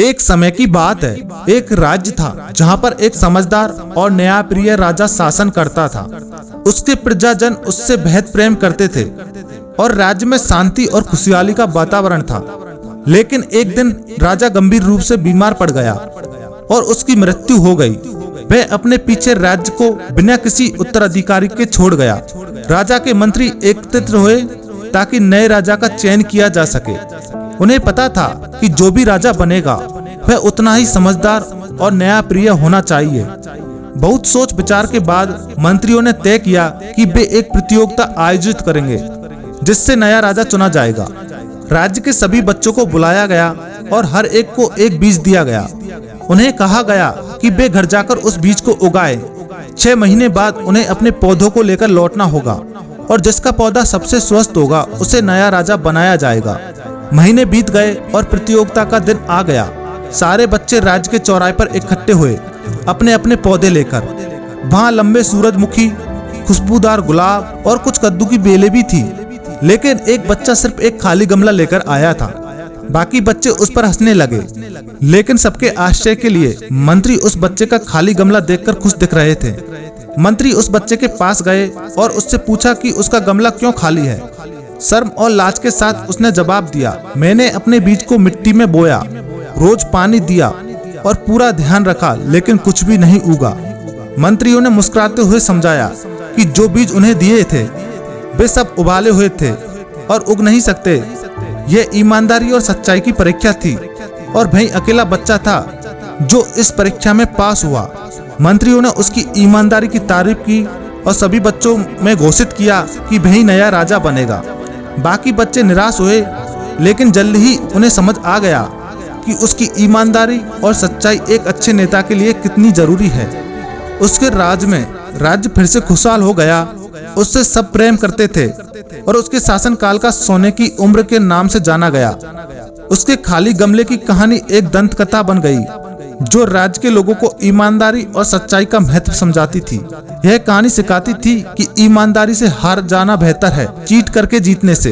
एक समय की बात है, एक राज्य था जहाँ पर एक समझदार और न्यायप्रिय राजा शासन करता था। उसके प्रजाजन उससे बेहद प्रेम करते थे और राज्य में शांति और खुशहाली का वातावरण था। लेकिन एक दिन राजा गंभीर रूप से बीमार पड़ गया और उसकी मृत्यु हो गई। वह अपने पीछे राज्य को बिना किसी उत्तराधिकारी के छोड़ गया। राजा के मंत्री एकत्रित हुए ताकि नए राजा का चयन किया जा सके। उन्हें पता था कि जो भी राजा बनेगा वह उतना ही समझदार और न्यायप्रिय होना चाहिए। बहुत सोच विचार के बाद मंत्रियों ने तय किया कि वे एक प्रतियोगिता आयोजित करेंगे जिससे नया राजा चुना जाएगा। राज्य के सभी बच्चों को बुलाया गया और हर एक को एक बीज दिया गया। उन्हें कहा गया कि वे घर जाकर उस बीज को उगाएं। 6 महीने बाद उन्हें अपने पौधों को लेकर लौटना होगा और जिसका पौधा सबसे स्वस्थ होगा उसे नया राजा बनाया जाएगा। महीने बीत गए और प्रतियोगिता का दिन आ गया। सारे बच्चे राज्य के चौराहे पर इकट्ठे हुए अपने अपने पौधे लेकर। वहाँ लंबे सूरजमुखी, खुशबूदार गुलाब और कुछ कद्दू की बेलें भी थी। लेकिन एक बच्चा सिर्फ एक खाली गमला लेकर आया था। बाकी बच्चे उस पर हंसने लगे, लेकिन सबके आश्चर्य के लिए मंत्री उस बच्चे का खाली गमला देखकर खुश दिख रहे थे। मंत्री उस बच्चे के पास गए और उससे पूछा कि उसका गमला क्यों खाली है। शर्म और लाज के साथ उसने जवाब दिया, मैंने अपने बीज को मिट्टी में बोया, रोज पानी दिया और पूरा ध्यान रखा, लेकिन कुछ भी नहीं उगा। मंत्रियों ने मुस्कुराते हुए समझाया कि जो बीज उन्हें दिए थे वे सब उबाले हुए थे और उग नहीं सकते। यह ईमानदारी और सच्चाई की परीक्षा थी और वही अकेला बच्चा था जो इस परीक्षा में पास हुआ। मंत्रियों ने उसकी ईमानदारी की तारीफ की और सभी बच्चों में घोषित किया कि वही नया राजा बनेगा। बाकी बच्चे निराश हुए, लेकिन जल्द ही उन्हें समझ आ गया कि उसकी ईमानदारी और सच्चाई एक अच्छे नेता के लिए कितनी जरूरी है। उसके राज्य फिर से खुशहाल हो गया। उससे सब प्रेम करते थे और उसके शासनकाल का सोने की उम्र के नाम से जाना गया। उसके खाली गमले की कहानी एक दंत कथा बन गई जो राज्य के लोगों को ईमानदारी और सच्चाई का महत्व समझाती थी। यह कहानी सिखाती थी कि ईमानदारी से हार जाना बेहतर है चीट करके जीतने से।